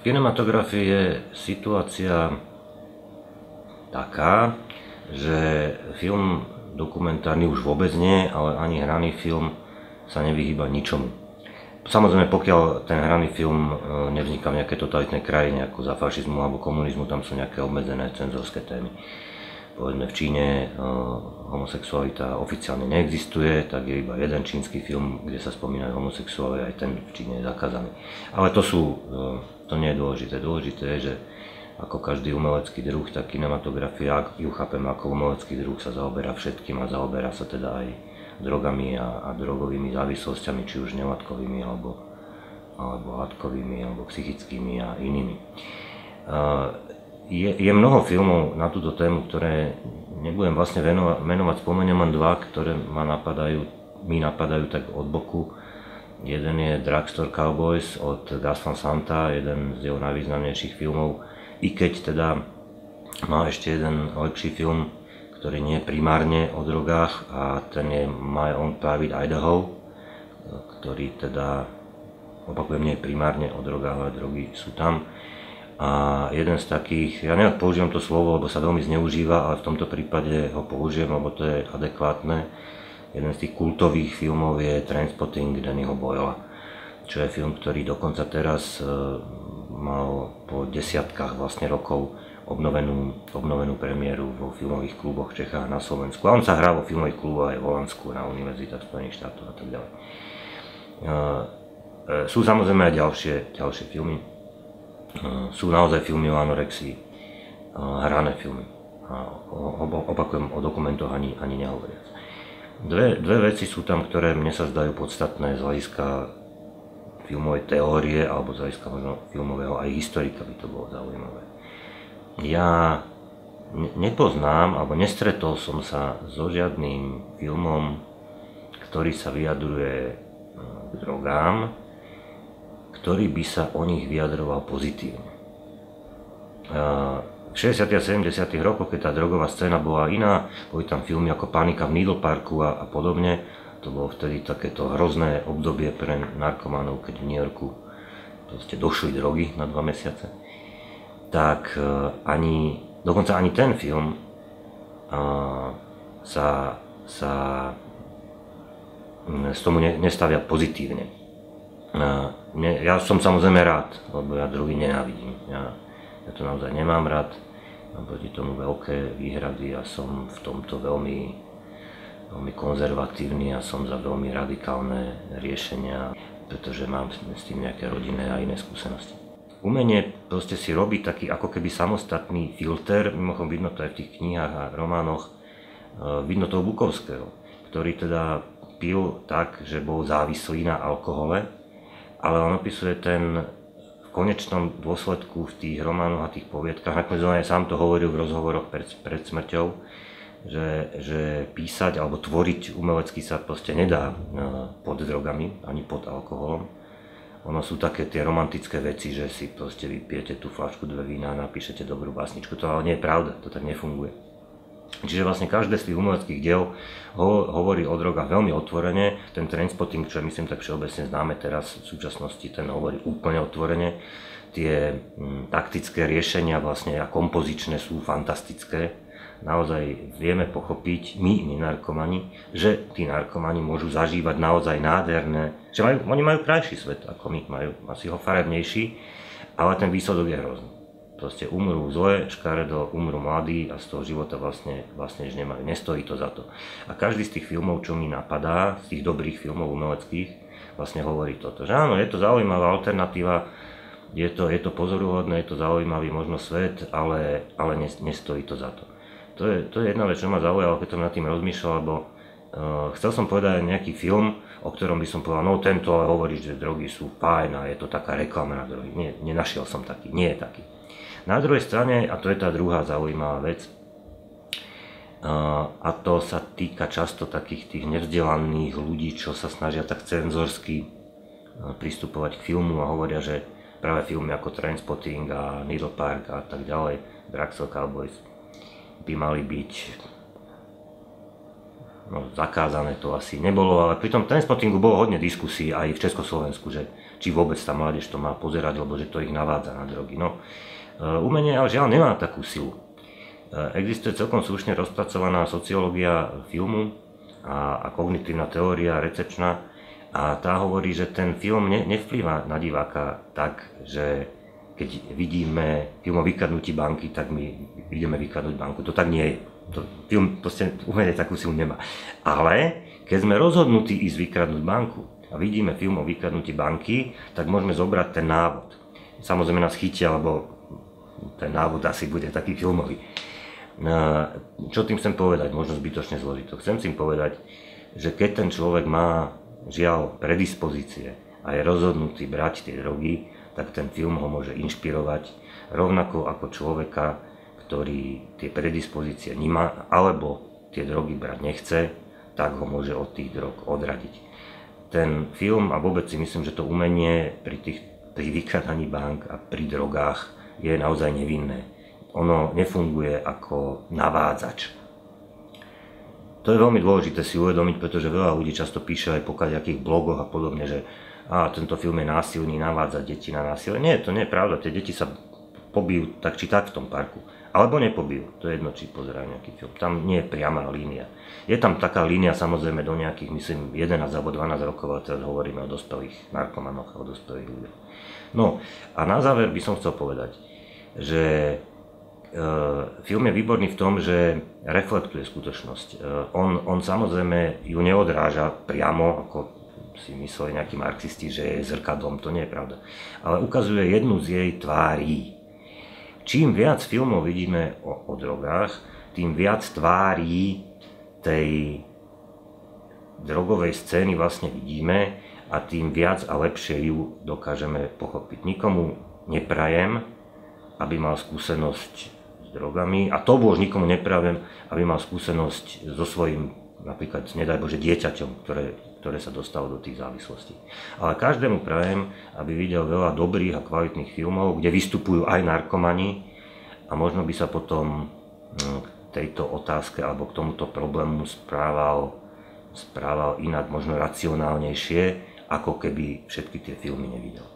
kinematografii je situácia taká, že film dokumentárny už vôbec nie, ale ani hraný film sa nevyhýba ničomu. Samozrejme, pokiaľ ten hraný film nevzniká v nejakej totalitnej krajine, ako za fašizmu alebo komunizmu, tam sú nejaké obmedzené cenzorské témy. Povedzme, v Číne homosexualita oficiálne neexistuje, tak je iba jeden čínsky film, kde sa spomínajú homosexuáli, aj ten v Číne je zakázaný. Ale to nie je dôležité. Dôležité je, že ako každý umelecký druh, tak kinematografia, ak ju chápem ako umelecký druh, sa zaoberá všetkým a zaoberá sa teda aj drogami a drogovými závislosťami, či už nelátkovými, alebo látkovými, alebo psychickými a inými. Je mnoho filmov na túto tému, ktoré nebudem vlastne menovať, spomeniem len dva, ktoré mi napadajú tak od boku. Jeden je Drugstore Cowboys od Gus Van Sant, jeden z jeho najvýznamnejších filmov, i keď teda má ešte jeden lepší film, ktorý nie je primárne o drogách, a ten je My Own Private Idaho, ktorý teda, opakujem, nie je primárne o drogách, ale drogy sú tam. A jeden z takých, ja neviem, použijem to slovo, lebo sa veľmi zneužíva, ale v tomto prípade ho použijem, lebo to je adekvátne. Jeden z tých kultových filmov je Trainspotting Dannyho Boyla, čo je film, ktorý dokonca teraz mal po desiatkách vlastne rokov obnovenú premiéru vo filmových kluboch v Čechách, na Slovensku. A on sa hrá vo filmových kluboch aj v Holandsku, na univerzitách Spojených štátov a tak ďalej. Sú samozrejme aj ďalšie filmy. Sú naozaj filmy o anorexii, hrané filmy. Opakujem, o dokumentoch ani nehovoriac. Dve veci sú tam, ktoré mne sa zdajú podstatné z hľadiska filmovej teórie, alebo z hľadiska možno filmového aj historika by to bolo zaujímavé. Ja nepoznám, alebo nestretol som sa so žiadnym filmom, ktorý sa vyjadruje k drogám, ktorý by sa o nich vyjadroval pozitívne. V 60. a 70. rokoch, keď tá drogová scéna bola iná, boli tam filmy ako Panika v Needle Parku a podobne. To bolo vtedy takéto hrozné obdobie pre narkomanov, keď v New Yorku proste došli drogy na 2 mesiace. Tak dokonca ani ten film sa z tomu nestavia pozitívne. Ja som samozrejme rád, lebo ja drogy nenávidím. Ja to naozaj nemám rád, mám proti tomu veľké výhrady a som v tomto veľmi konzervatívny a som za veľmi radikálne riešenia, pretože mám s tým nejaké rodinné a iné skúsenosti. Umenie proste si robí taký ako keby samostatný filter, mimochodom vidno to aj v tých knihách a románoch, vidno toho Bukovského, ktorý teda pil tak, že bol závislý na alkohole, ale on opisuje ten v konečnom dôsledku v tých románoch a tých poviedkach, nakoniec on aj sám to hovoril v rozhovoroch pred smrťou, že písať alebo tvoriť umelecky sa proste nedá pod drogami ani pod alkoholom. Ono sú také tie romantické veci, že si proste vypijete tú fľašku 2 vína a napíšete dobrú básničku, to ale nie je pravda, to tak nefunguje. Čiže vlastne každé z tých umeleckých diel hovorí o drogách veľmi otvorene. Ten Trainspotting, čo je myslím tak všeobecne známe teraz v súčasnosti, ten hovorí úplne otvorene. Tie taktické riešenia vlastne a kompozičné sú fantastické. Naozaj vieme pochopiť, my narkomani, že tí narkomani môžu zažívať naozaj nádherné, že oni majú krajší svet ako my, majú asi ho farebnejší, ale ten výsledok je hrozný. Proste umrú zle, škaredo, umrú mladí a z toho života vlastne už nemajú. Nestojí to za to. A každý z tých filmov, čo mi napadá, z tých dobrých filmov umeleckých, vlastne hovorí toto, že áno, je to zaujímavá alternatíva, je to pozoruhodné, je to zaujímavý možno svet, ale nestojí to za to. To je jedna vec, čo ma zaujalo, keď som nad tým rozmýšľal, lebo chcel som povedať nejaký film, o ktorom by som povedal, no tento ale hovorí, že drogy sú fajn a je to taká reklama na drogy. Nie, nenašiel som taký, nie je taký. Na druhej strane, a to je tá druhá zaujímavá vec, a to sa týka často takých tých nevzdelaných ľudí, čo sa snažia tak cenzorsky pristupovať k filmu a hovoria, že práve filmy ako Trainspotting a Needle Park a tak ďalej, Drugstore Cowboys, by mali byť zakázané, to asi nebolo, ale pri tom Trainspottingu bolo hodne diskusí aj v Československu, že či vôbec tá mládež to má pozerať, lebo že to ich navádza na drogy. No, umenie ale žiaľ nemá takú silu. Existuje celkom slušne rozpracovaná sociológia filmu a kognitívna teória recepčná a tá hovorí, že ten film nevplýva na diváka tak, že keď vidíme film o vykradnutí banky, tak my ideme vykradnúť banku. To tak nie je. Film proste umenie takú silu nemá. Ale keď sme rozhodnutí ísť vykradnúť banku a vidíme film o vykradnutí banky, tak môžeme zobrať ten návod. Samozrejme nás chytia, lebo ten návod asi bude taký filmový. Čo tým chcem povedať? Možno zbytočne zložito. Chcem tým povedať, že keď ten človek má žiaľ predispozície a je rozhodnutý brať tie drogy, tak ten film ho môže inšpirovať rovnako ako človeka, ktorý tie predispozície nemá alebo tie drogy brať nechce, tak ho môže od tých drog odradiť. Ten film a vôbec si myslím, že to umenie pri vykradaní bank a pri drogách je naozaj nevinné. Ono nefunguje ako navádzač. To je veľmi dôležité si uvedomiť, pretože veľa ľudí často píše aj po kadejakých blogoch a podobne, že tento film je násilný, navádza deti na násilie. Nie, to nie je pravda, tie deti sa pobijú tak či tak v tom parku. Alebo nepobijú, to je jedno, či pozerajú nejaký film. Tam nie je priama línia. Je tam taká línia samozrejme do nejakých, myslím, 11 alebo 12 rokov, ale teraz hovoríme o dospelých narkomanoch a o dospelých ľuďoch. No a na záver by som chcel povedať, že film je výborný v tom, že reflektuje skutočnosť. On samozrejme ju neodráža priamo, ako si mysleli nejakí marxisti, že je zrkadlom, to nie je pravda. Ale ukazuje jednu z jej tvárí. Čím viac filmov vidíme o drogách, tým viac tvárí tej drogovej scény vlastne vidíme a tým viac a lepšie ju dokážeme pochopiť. Nikomu neprajem, aby mal skúsenosť s drogami a to už nikomu neprajem, aby mal skúsenosť so svojím, napríklad, nedaj Bože, dieťaťom, ktoré sa dostalo do tých závislostí. Ale každému prajem, aby videl veľa dobrých a kvalitných filmov, kde vystupujú aj narkomani a možno by sa potom k tejto otázke alebo k tomuto problému správal inak, možno racionálnejšie, ako keby všetky tie filmy nevidel.